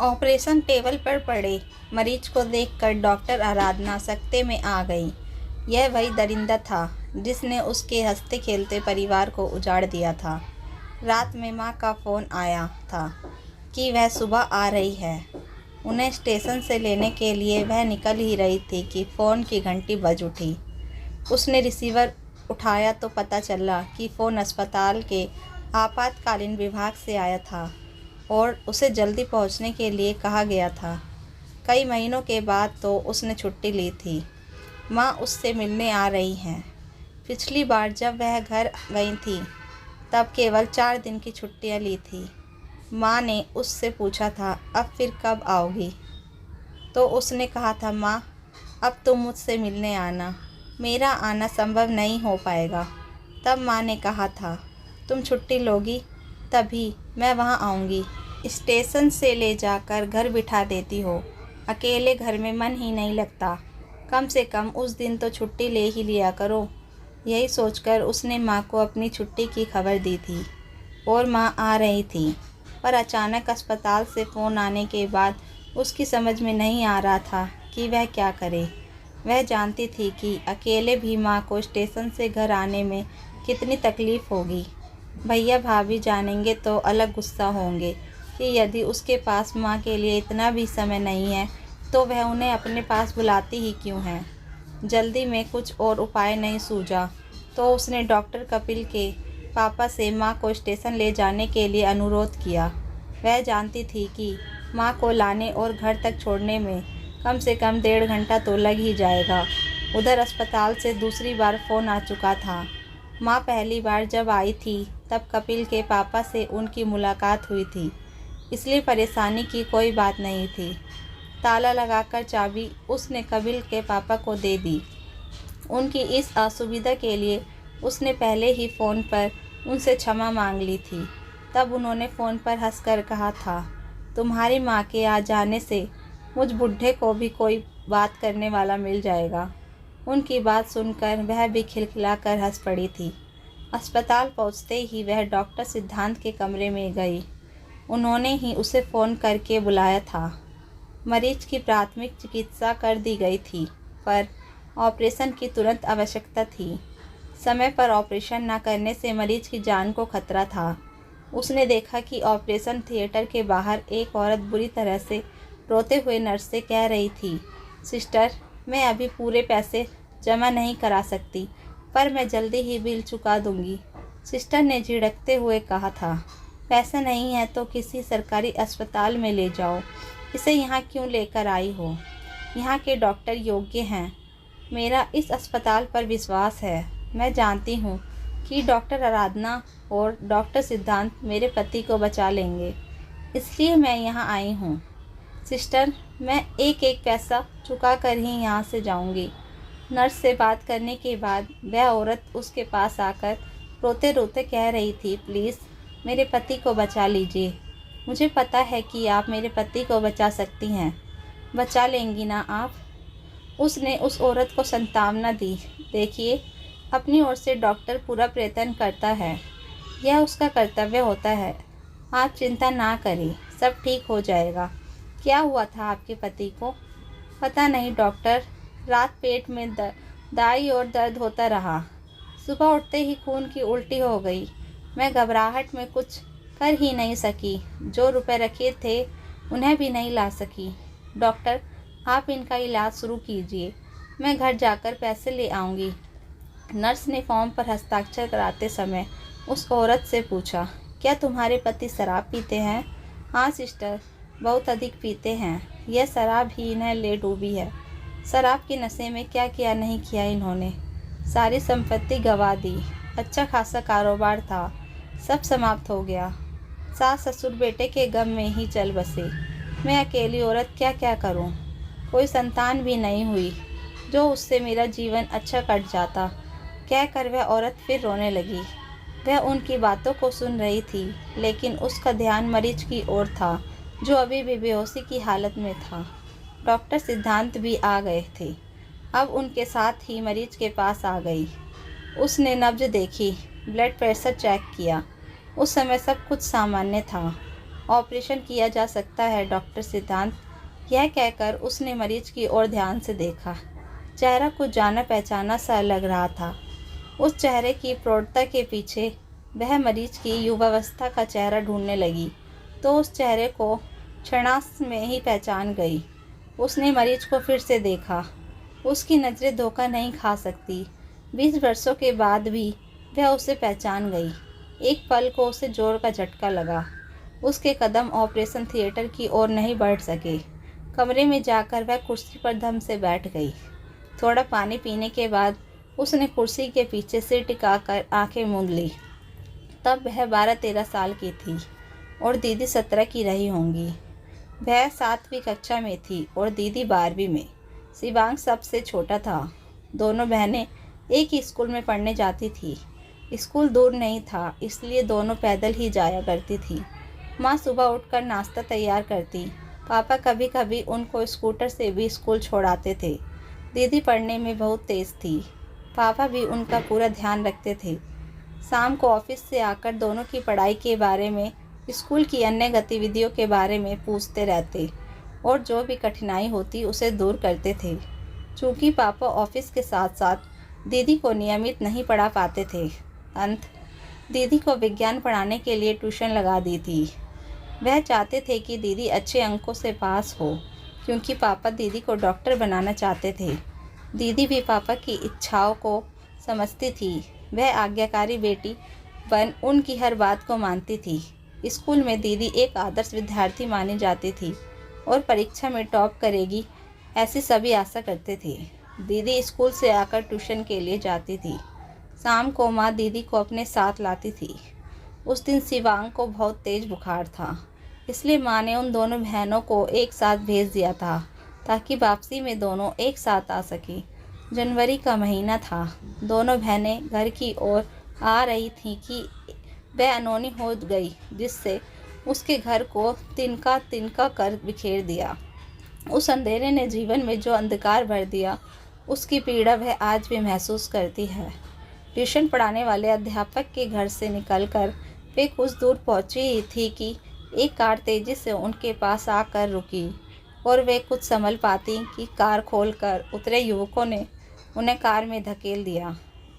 Operation table पर पड़े मरीज को देखकर डॉक्टर आराधना सकते में आ गई। यह वही दरिंदा था जिसने उसके हंसते खेलते परिवार को उजाड़ दिया था। रात में माँ का फ़ोन आया था कि वह सुबह आ रही है। उन्हें स्टेशन से लेने के लिए वह निकल ही रही थी कि फ़ोन की घंटी बज उठी। उसने रिसीवर उठाया तो पता चला कि फ़ोन अस्पताल के आपातकालीन विभाग से आया था और उसे जल्दी पहुंचने के लिए कहा गया था। कई महीनों के बाद तो उसने छुट्टी ली थी। माँ उससे मिलने आ रही हैं। पिछली बार जब वह घर गई थी तब केवल 4 दिन की छुट्टियाँ ली थी। माँ ने उससे पूछा था, अब फिर कब आओगी? तो उसने कहा था, माँ अब तुम मुझसे मिलने आना, मेरा आना संभव नहीं हो पाएगा। तब माँ ने कहा था, तुम छुट्टी लोगी तभी मैं वहाँ आऊँगी। स्टेशन से ले जाकर घर बिठा देती हो, अकेले घर में मन ही नहीं लगता। कम से कम उस दिन तो छुट्टी ले ही लिया करो। यही सोचकर उसने माँ को अपनी छुट्टी की खबर दी थी और माँ आ रही थी। पर अचानक अस्पताल से फ़ोन आने के बाद उसकी समझ में नहीं आ रहा था कि वह क्या करे। वह जानती थी कि अकेले भी माँ को स्टेशन से घर आने में कितनी तकलीफ़ होगी। भैया भाभी जानेंगे तो अलग गुस्सा होंगे कि यदि उसके पास माँ के लिए इतना भी समय नहीं है तो वह उन्हें अपने पास बुलाती ही क्यों है। जल्दी में कुछ और उपाय नहीं सूझा तो उसने डॉक्टर कपिल के पापा से माँ को स्टेशन ले जाने के लिए अनुरोध किया। वह जानती थी कि माँ को लाने और घर तक छोड़ने में कम से कम 1.5 घंटा तो लग ही जाएगा। उधर अस्पताल से दूसरी बार फ़ोन आ चुका था। माँ पहली बार जब आई थी तब कपिल के पापा से उनकी मुलाकात हुई थी, इसलिए परेशानी की कोई बात नहीं थी। ताला लगाकर चाबी उसने कपिल के पापा को दे दी। उनकी इस असुविधा के लिए उसने पहले ही फ़ोन पर उनसे क्षमा मांग ली थी। तब उन्होंने फ़ोन पर हंसकर कहा था, तुम्हारी माँ के आ जाने से मुझ बुढ़े को भी कोई बात करने वाला मिल जाएगा। उनकी बात सुनकर वह भी खिलखिलाकर हंस पड़ी थी। अस्पताल पहुंचते ही वह डॉक्टर सिद्धांत के कमरे में गई। उन्होंने ही उसे फ़ोन करके बुलाया था। मरीज की प्राथमिक चिकित्सा कर दी गई थी पर ऑपरेशन की तुरंत आवश्यकता थी। समय पर ऑपरेशन न करने से मरीज की जान को खतरा था। उसने देखा कि ऑपरेशन थिएटर के बाहर एक औरत बुरी तरह से रोते हुए नर्स से कह रही थी, सिस्टर मैं अभी पूरे पैसे जमा नहीं करा सकती पर मैं जल्दी ही बिल चुका दूंगी। सिस्टर ने झिड़कते हुए कहा था, पैसे नहीं है तो किसी सरकारी अस्पताल में ले जाओ, इसे यहाँ क्यों लेकर आई हो? यहाँ के डॉक्टर योग्य हैं। मेरा इस अस्पताल पर विश्वास है। मैं जानती हूँ कि डॉक्टर आराधना और डॉक्टर सिद्धांत मेरे पति को बचा लेंगे, इसलिए मैं यहाँ आई हूँ। सिस्टर मैं एक एक पैसा चुका कर ही यहाँ से जाऊँगी। नर्स से बात करने के बाद वह औरत उसके पास आकर रोते रोते कह रही थी, प्लीज़ मेरे पति को बचा लीजिए। मुझे पता है कि आप मेरे पति को बचा सकती हैं। बचा लेंगी ना आप? उसने उस औरत को सांत्वना दी। देखिए, अपनी ओर से डॉक्टर पूरा प्रयत्न करता है, यह उसका कर्तव्य होता है। आप चिंता ना करें, सब ठीक हो जाएगा। क्या हुआ था आपके पति को? पता नहीं डॉक्टर, रात पेट में दाई और दर्द होता रहा। सुबह उठते ही खून की उल्टी हो गई। मैं घबराहट में कुछ कर ही नहीं सकी। जो रुपए रखे थे उन्हें भी नहीं ला सकी। डॉक्टर आप इनका इलाज शुरू कीजिए, मैं घर जाकर पैसे ले आऊँगी। नर्स ने फॉर्म पर हस्ताक्षर कराते समय उस औरत से पूछा, क्या तुम्हारे पति शराब पीते हैं? हाँ सिस्टर, बहुत अधिक पीते हैं। यह शराब ही इन्हें ले डूबी है। शराब के नशे में क्या क्या नहीं किया इन्होंने। सारी संपत्ति गंवा दी। अच्छा खासा कारोबार था, सब समाप्त हो गया। सास ससुर बेटे के गम में ही चल बसे। मैं अकेली औरत क्या क्या करूं? कोई संतान भी नहीं हुई जो उससे मेरा जीवन अच्छा कट जाता। कहकर वह औरत फिर रोने लगी। वह उनकी बातों को सुन रही थी लेकिन उसका ध्यान मरीज की ओर था जो अभी भी बेहोशी की हालत में था। डॉक्टर सिद्धांत भी आ गए थे। अब उनके साथ ही मरीज के पास आ गई। उसने नब्ज देखी, ब्लड प्रेशर चेक किया। उस समय सब कुछ सामान्य था। ऑपरेशन किया जा सकता है डॉक्टर सिद्धांत। यह कहकर उसने मरीज की ओर ध्यान से देखा। चेहरा कुछ जाना पहचाना सा लग रहा था। उस चेहरे की प्रौढ़ता के पीछे वह मरीज की युवावस्था का चेहरा ढूंढने लगी तो उस चेहरे को क्षणार्ध में ही पहचान गई। उसने मरीज को फिर से देखा। उसकी नज़रें धोखा नहीं खा सकती। 20 वर्षों के बाद भी वह उसे पहचान गई। एक पल को उसे जोर का झटका लगा। उसके कदम ऑपरेशन थिएटर की ओर नहीं बढ़ सके। कमरे में जाकर वह कुर्सी पर धम से बैठ गई। थोड़ा पानी पीने के बाद उसने कुर्सी के पीछे सिर टिकाकर आंखें मूंद ली। तब वह 12-13 साल की थी और दीदी 17 की रही होंगी। वह 7वीं कक्षा में थी और दीदी 12वीं में। शिवांग सबसे छोटा था। दोनों बहनें एक ही स्कूल में पढ़ने जाती थी। स्कूल दूर नहीं था, इसलिए दोनों पैदल ही जाया करती थी। माँ सुबह उठकर नाश्ता तैयार करती। पापा कभी कभी उनको स्कूटर से भी स्कूल छोड़ाते थे। दीदी पढ़ने में बहुत तेज़ थी। पापा भी उनका पूरा ध्यान रखते थे। शाम को ऑफिस से आकर दोनों की पढ़ाई के बारे में, स्कूल की अन्य गतिविधियों के बारे में पूछते रहते और जो भी कठिनाई होती उसे दूर करते थे। चूँकि पापा ऑफिस के साथ साथ दीदी को नियमित नहीं पढ़ा पाते थे, अंत दीदी को विज्ञान पढ़ाने के लिए ट्यूशन लगा दी थी। वह चाहते थे कि दीदी अच्छे अंकों से पास हो, क्योंकि पापा दीदी को डॉक्टर बनाना चाहते थे। दीदी भी पापा की इच्छाओं को समझती थी। वह आज्ञाकारी बेटी बन उनकी हर बात को मानती थी। स्कूल में दीदी एक आदर्श विद्यार्थी मानी जाती थी और परीक्षा में टॉप करेगी, ऐसी सभी आशा करते थे। दीदी स्कूल से आकर ट्यूशन के लिए जाती थी। शाम को माँ दीदी को अपने साथ लाती थी। उस दिन शिवांग को बहुत तेज बुखार था, इसलिए माँ ने उन दोनों बहनों को एक साथ भेज दिया था ताकि वापसी में दोनों एक साथ आ सकें। जनवरी का महीना था। दोनों बहनें घर की ओर आ रही थीं कि वह अनहोनी हो गई, जिससे उसके घर को तिनका तिनका कर बिखेर दिया। उस अंधेरे ने जीवन में जो अंधकार भर दिया, उसकी पीड़ा वह आज भी महसूस करती है। ट्यूशन पढ़ाने वाले अध्यापक के घर से निकलकर वे कुछ दूर पहुंची ही थी कि एक कार तेजी से उनके पास आकर रुकी और वे कुछ संभल पाती कि कार खोलकर उतरे युवकों ने उन्हें कार में धकेल दिया।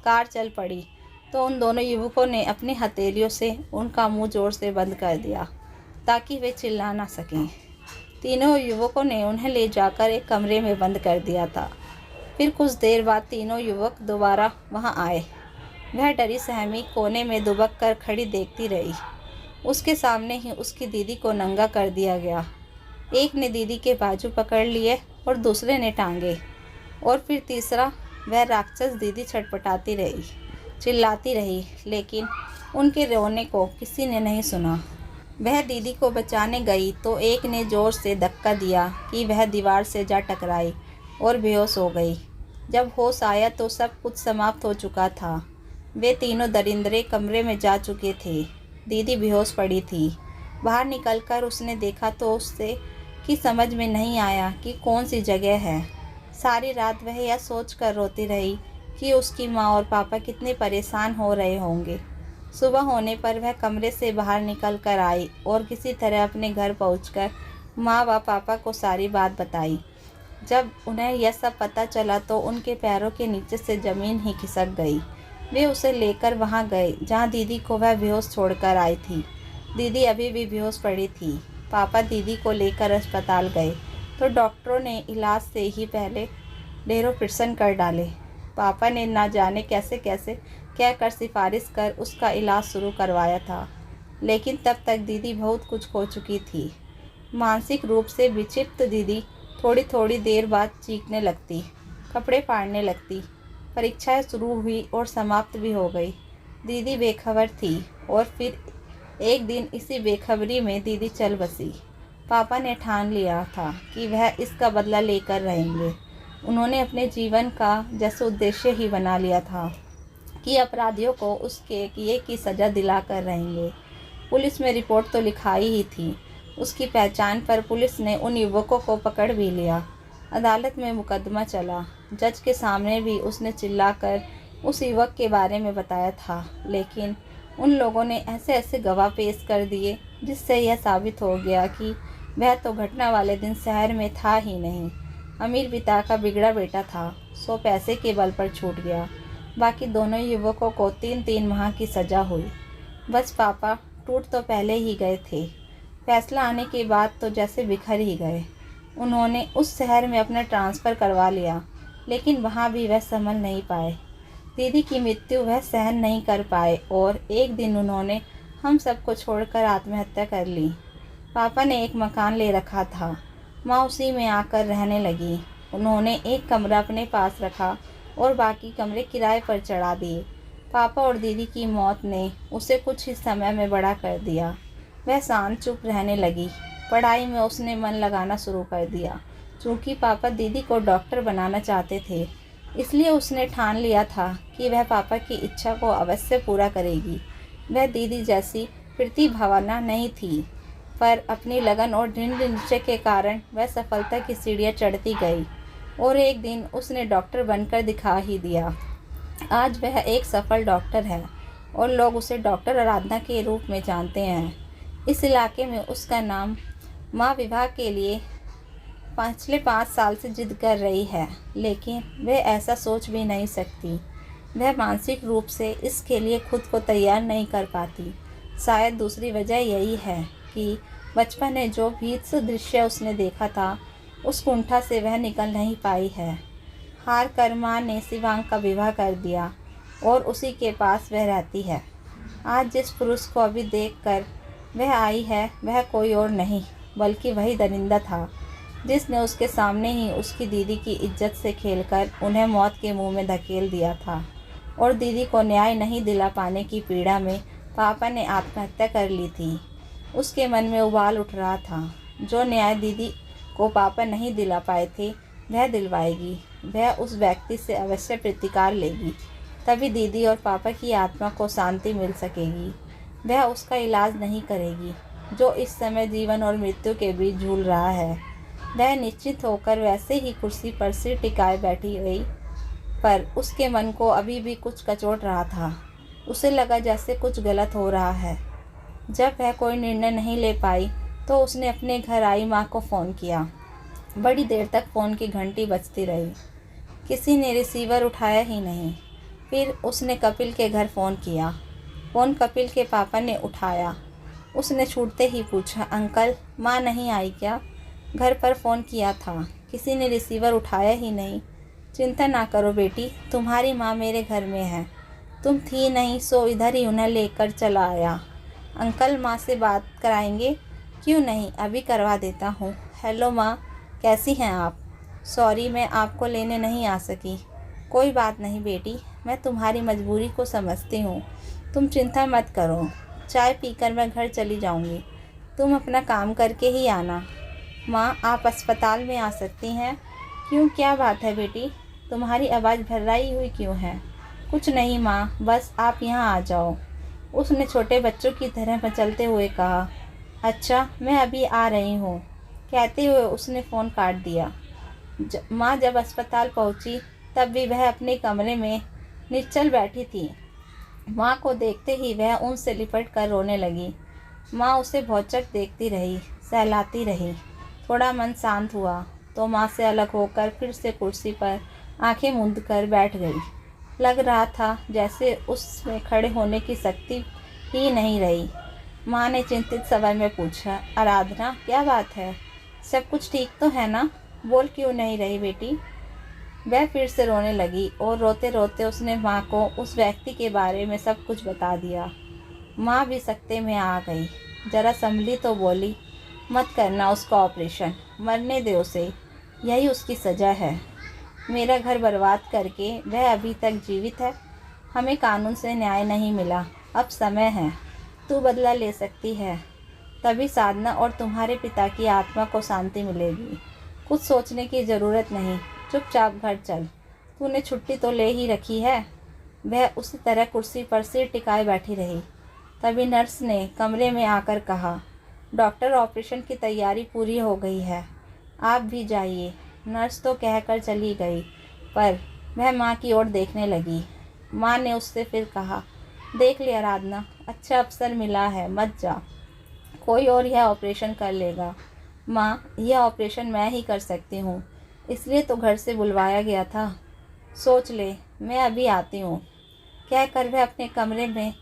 कार चल पड़ी तो उन दोनों युवकों ने अपनी हथेलियों से उनका मुंह जोर से बंद कर दिया ताकि वे चिल्ला ना सकें। तीनों युवकों ने उन्हें ले जाकर एक कमरे में बंद कर दिया था। फिर कुछ देर बाद तीनों युवक दोबारा वहां आए। वह डरी सहमी कोने में दुबक कर खड़ी देखती रही। उसके सामने ही उसकी दीदी को नंगा कर दिया गया। एक ने दीदी के बाजू पकड़ लिए और दूसरे ने टांगे, और फिर तीसरा। वह राक्षस दीदी छटपटाती रही, चिल्लाती रही, लेकिन उनके रोने को किसी ने नहीं सुना। वह दीदी को बचाने गई तो एक ने ज़ोर से धक्का दिया कि वह दीवार से जा टकराई और बेहोश हो गई। जब होश आया तो सब कुछ समाप्त हो चुका था। वे तीनों दरिंदरे कमरे में जा चुके थे। दीदी बेहोश पड़ी थी। बाहर निकलकर उसने देखा तो उससे कि समझ में नहीं आया कि कौन सी जगह है। सारी रात वह यह सोचकर रोती रही कि उसकी माँ और पापा कितने परेशान हो रहे होंगे। सुबह होने पर वह कमरे से बाहर निकल कर आई और किसी तरह अपने घर पहुंचकर माँ व पापा को सारी बात बताई। जब उन्हें यह सब पता चला तो उनके पैरों के नीचे से ज़मीन ही खिसक गई। वे उसे लेकर वहां गए जहां दीदी को वह बेहोश छोड़कर आई थी। दीदी अभी भी बेहोश पड़ी थी। पापा दीदी को लेकर अस्पताल गए तो डॉक्टरों ने इलाज से ही पहले ढेरों ऑपरेशन कर डाले। पापा ने ना जाने कैसे कैसे कहकर सिफारिश कर उसका इलाज शुरू करवाया था, लेकिन तब तक दीदी बहुत कुछ खो चुकी थी। मानसिक रूप से विक्षिप्त दीदी थोड़ी थोड़ी देर बाद चीखने लगती, कपड़े फाड़ने लगती। परीक्षाएं शुरू हुई और समाप्त भी हो गई। दीदी बेखबर थी और फिर एक दिन इसी बेखबरी में दीदी चल बसी। पापा ने ठान लिया था कि वह इसका बदला लेकर रहेंगे। उन्होंने अपने जीवन का जैसे उद्देश्य ही बना लिया था कि अपराधियों को उसके किए की सज़ा दिलाकर रहेंगे। पुलिस में रिपोर्ट तो लिखाई ही थी। उसकी पहचान पर पुलिस ने उन युवकों को पकड़ भी लिया। अदालत में मुकदमा चला। जज के सामने भी उसने चिल्लाकर उस युवक के बारे में बताया था, लेकिन उन लोगों ने ऐसे ऐसे गवाह पेश कर दिए जिससे यह साबित हो गया कि वह तो घटना वाले दिन शहर में था ही नहीं। अमीर पिता का बिगड़ा बेटा था, सो पैसे के बल पर छूट गया। बाकी दोनों युवकों को 3-3 माह की सज़ा हुई। बस पापा टूट तो पहले ही गए थे, फैसला आने के बाद तो जैसे बिखर ही गए। उन्होंने उस शहर में अपना ट्रांसफ़र करवा लिया, लेकिन वहाँ भी वह संभल नहीं पाए। दीदी की मृत्यु वह सहन नहीं कर पाए और एक दिन उन्होंने हम सबको छोड़कर आत्महत्या कर ली। पापा ने एक मकान ले रखा था, माँ उसी में आकर रहने लगी। उन्होंने एक कमरा अपने पास रखा और बाकी कमरे किराए पर चढ़ा दिए। पापा और दीदी की मौत ने उसे कुछ ही समय में बड़ा कर दिया। वह शांत चुप रहने लगी। पढ़ाई में उसने मन लगाना शुरू कर दिया। चूँकि पापा दीदी को डॉक्टर बनाना चाहते थे, इसलिए उसने ठान लिया था कि वह पापा की इच्छा को अवश्य पूरा करेगी। वह दीदी जैसी प्रतिभावान नहीं थी, पर अपनी लगन और दृढ़ निश्चय के कारण वह सफलता की सीढ़ियाँ चढ़ती गई और एक दिन उसने डॉक्टर बनकर दिखा ही दिया। आज वह एक सफल डॉक्टर है और लोग उसे डॉक्टर आराधना के रूप में जानते हैं। इस इलाके में उसका नाम माँ विवाह के लिए पिछले 5 साल से जिद कर रही है, लेकिन वह ऐसा सोच भी नहीं सकती। वह मानसिक रूप से इसके लिए खुद को तैयार नहीं कर पाती। शायद दूसरी वजह यही है कि बचपन में जो भीत दृश्य उसने देखा था, उस कुंठा से वह निकल नहीं पाई है। हार कर माँ ने शिवांग का विवाह कर दिया और उसी के पास वह रहती है। आज जिस पुरुष को अभी देखकर वह आई है, वह कोई और नहीं बल्कि वही दरिंदा था, जिसने उसके सामने ही उसकी दीदी की इज्जत से खेलकर उन्हें मौत के मुंह में धकेल दिया था। और दीदी को न्याय नहीं दिला पाने की पीड़ा में पापा ने आत्महत्या कर ली थी। उसके मन में उबाल उठ रहा था। जो न्याय दीदी को पापा नहीं दिला पाए थे, वह दिलवाएगी। वह उस व्यक्ति से अवश्य प्रतिकार लेगी, तभी दीदी और पापा की आत्मा को शांति मिल सकेगी। वह उसका इलाज नहीं करेगी, जो इस समय जीवन और मृत्यु के बीच झूल रहा है। वह निश्चित होकर वैसे ही कुर्सी पर सिर टिकाए बैठी रही, पर उसके मन को अभी भी कुछ कचोट रहा था। उसे लगा जैसे कुछ गलत हो रहा है। जब वह कोई निर्णय नहीं ले पाई, तो उसने अपने घर आई माँ को फ़ोन किया। बड़ी देर तक फ़ोन की घंटी बजती रही, किसी ने रिसीवर उठाया ही नहीं। फिर उसने कपिल के घर फ़ोन किया। फ़ोन कपिल के पापा ने उठाया। उसने छूटते ही पूछा, अंकल, माँ नहीं आई क्या? घर पर फ़ोन किया था, किसी ने रिसीवर उठाया ही नहीं। चिंता ना करो बेटी, तुम्हारी माँ मेरे घर में है। तुम थी नहीं, सो इधर ही उन्हें लेकर चला आया। अंकल, माँ से बात कराएंगे? क्यों नहीं, अभी करवा देता हूँ। हेलो माँ, कैसी हैं आप? सॉरी, मैं आपको लेने नहीं आ सकी। कोई बात नहीं बेटी, मैं तुम्हारी मजबूरी को समझती हूँ। तुम चिंता मत करो, चाय पीकर मैं घर चली जाऊँगी। तुम अपना काम करके ही आना। माँ, आप अस्पताल में आ सकती हैं। क्यों, क्या बात है बेटी? तुम्हारी आवाज़ भर्राई हुई क्यों है? कुछ नहीं माँ, बस आप यहाँ आ जाओ, उसने छोटे बच्चों की तरह मचलते हुए कहा। अच्छा, मैं अभी आ रही हूँ, कहते हुए उसने फ़ोन काट दिया। माँ जब अस्पताल पहुँची, तब भी वह अपने कमरे में निश्चल बैठी थी। माँ को देखते ही वह उनसे लिपट कर रोने लगी। माँ उसे भौचक देखती रही, सहलाती रही। थोड़ा मन शांत हुआ तो माँ से अलग होकर फिर से कुर्सी पर आंखें मूंद कर बैठ गई। लग रहा था जैसे उसमें खड़े होने की शक्ति ही नहीं रही। माँ ने चिंतित स्वर में पूछा, आराधना, क्या बात है? सब कुछ ठीक तो है ना? बोल क्यों नहीं रही बेटी? वह फिर से रोने लगी और रोते रोते उसने माँ को उस व्यक्ति के बारे में सब कुछ बता दिया। माँ भी सकते में आ गई। जरा संभली तो बोली, मत करना उसका ऑपरेशन, मरने दे उसे, यही उसकी सज़ा है। मेरा घर बर्बाद करके वह अभी तक जीवित है। हमें कानून से न्याय नहीं मिला, अब समय है, तू बदला ले सकती है। तभी साधना और तुम्हारे पिता की आत्मा को शांति मिलेगी। कुछ सोचने की ज़रूरत नहीं, चुपचाप घर चल। तूने छुट्टी तो ले ही रखी है। वह उसी तरह कुर्सी पर सिर टिकाए बैठी रही। तभी नर्स ने कमरे में आकर कहा, डॉक्टर, ऑपरेशन की तैयारी पूरी हो गई है, आप भी जाइए। नर्स तो कहकर चली गई, पर वह माँ की ओर देखने लगी। माँ ने उससे फिर कहा, देख ले आराधना, अच्छा अवसर मिला है, मत जा। कोई और यह ऑपरेशन कर लेगा। माँ, यह ऑपरेशन मैं ही कर सकती हूँ, इसलिए तो घर से बुलवाया गया था। सोच ले, मैं अभी आती हूँ, कहकर वह अपने कमरे में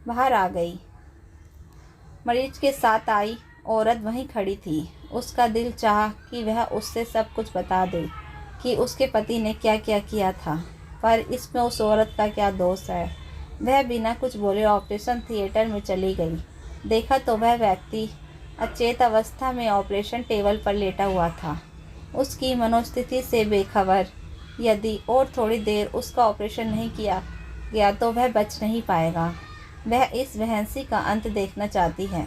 बाहर आ गई। मरीज के साथ आई औरत वहीं खड़ी थी। उसका दिल चाहा कि वह उससे सब कुछ बता दे कि उसके पति ने क्या क्या किया था, पर इसमें उस औरत का क्या दोष है। वह बिना कुछ बोले ऑपरेशन थिएटर में चली गई। देखा तो वह व्यक्ति अचेत अवस्था में ऑपरेशन टेबल पर लेटा हुआ था, उसकी मनोस्थिति से बेखबर। यदि और थोड़ी देर उसका ऑपरेशन नहीं किया गया तो वह बच नहीं पाएगा। वह इस बहनसी का अंत देखना चाहती है।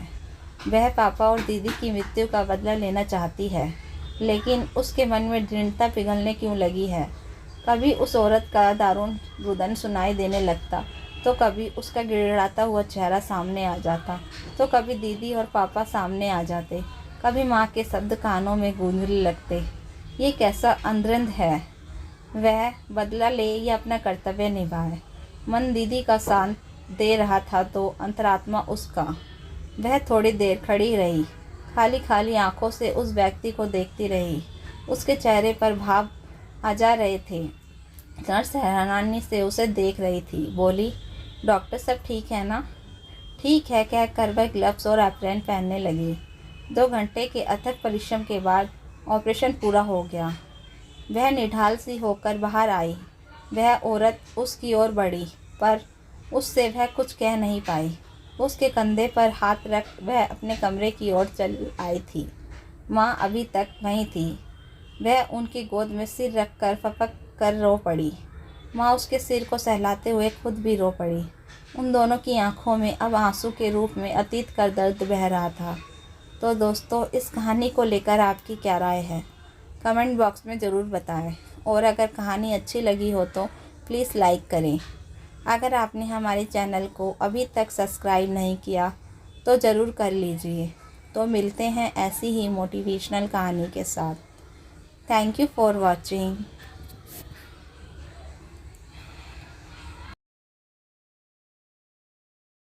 वह पापा और दीदी की मृत्यु का बदला लेना चाहती है, लेकिन उसके मन में दृढ़ता पिघलने क्यों लगी है। कभी उस औरत का दारुण रुदन सुनाई देने लगता, तो कभी उसका गिड़गिड़ाता हुआ चेहरा सामने आ जाता, तो कभी दीदी और पापा सामने आ जाते, कभी माँ के शब्द कानों में गूंजने लगते। ये कैसा अंधरंध है। वह बदला ले या अपना कर्तव्य निभाए। मन दीदी का साथ दे रहा था तो अंतरात्मा उसका। वह थोड़ी देर खड़ी रही, खाली खाली आंखों से उस व्यक्ति को देखती रही। उसके चेहरे पर भाव आ जा रहे थे। नर्स हैरानी से उसे देख रही थी। बोली, डॉक्टर सब ठीक है ना? ठीक है, कहकर वह ग्लव्स और एप्रन पहनने लगी। 2 घंटे के अथक परिश्रम के बाद ऑपरेशन पूरा हो गया। वह निढाल सी होकर बाहर आई। वह औरत उसकी ओर बढ़ी, पर उससे वह कुछ कह नहीं पाई। उसके कंधे पर हाथ रख वह अपने कमरे की ओर चली आई थी। माँ अभी तक वहीं थी। वह उनकी गोद में सिर रखकर फपक कर रो पड़ी। माँ उसके सिर को सहलाते हुए खुद भी रो पड़ी। उन दोनों की आंखों में अब आंसू के रूप में अतीत का दर्द बह रहा था। तो दोस्तों, इस कहानी को लेकर आपकी क्या राय है, कमेंट बॉक्स में ज़रूर बताएं। और अगर कहानी अच्छी लगी हो तो प्लीज़ लाइक करें। अगर आपने हमारे चैनल को अभी तक सब्सक्राइब नहीं किया तो ज़रूर कर लीजिए। तो मिलते हैं ऐसी ही मोटिवेशनल कहानी के साथ। Thank you for watching.